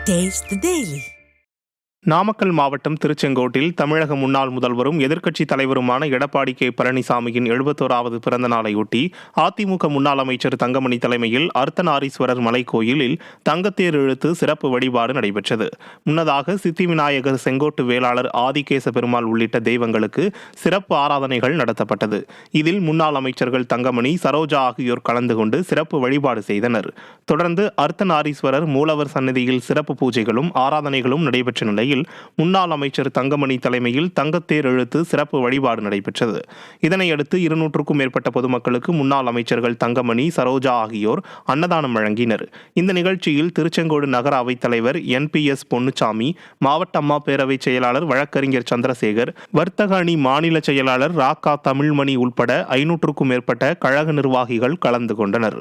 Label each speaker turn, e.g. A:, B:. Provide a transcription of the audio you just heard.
A: Taste the Daily.
B: Namakkal மாவட்டம் திருச்செங்கோட்டில் தமிழக முன்னாள் முதல்வரும் எதிர்க்கட்சித் தலைவருமான எடப்பாடி கே பழனிசாமியின் 71வது பிறந்த நாளையொட்டி அதிமுக முன்னாள் அமைச்சர் தங்கமணி தலைமையில் அர்த்தநாரீஸ்வரர் மலைக்கோயிலில் தங்கத்தேர் இழுத்து சிறப்பு வழிபாடு நடைபெற்றது. முன்னதாக சித்தி விநாயகர், செங்கோட்டு வேளாளர், ஆதிகேச பெருமாள் உள்ளிட்ட தெய்வங்களுக்கு சிறப்பு ஆராதனைகள் நடத்தப்பட்டது. இதில் முன்னாள் அமைச்சர்கள் தங்கமணி, சரோஜா ஆகியோர் கலந்து கொண்டு சிறப்பு வழிபாடு செய்தனர். தொடர்ந்து அர்த்தநாரீஸ்வரர் மூலவர் சன்னதியில் சிறப்பு பூஜைகளும் ஆராதனைகளும் நடைபெற்ற நிலையில் முன்னாள் அமைச்சர் தங்கமணி தலைமையில் தங்கத்தேர் இழுத்து சிறப்பு வழிபாடு நடைபெற்றது. இதனையடுத்து 200க்கும் மேற்பட்ட பொதுமக்களுக்கு முன்னாள் அமைச்சர்கள் தங்கமணி, சரோஜா ஆகியோர் அன்னதானம் வழங்கினர். இந்த நிகழ்ச்சியில் திருச்செங்கோடு நகர அவைத்தலைவர் NPS பொன்னுச்சாமி, மாவட்ட அம்மா பேரவை செயலாளர் வழக்கறிஞர் சந்திரசேகர், வர்த்தக அணி மாநில செயலாளர் ராக்கா தமிழ்மணி உள்பட 500க்கும் மேற்பட்ட கழக நிர்வாகிகள் கலந்து கொண்டனர்.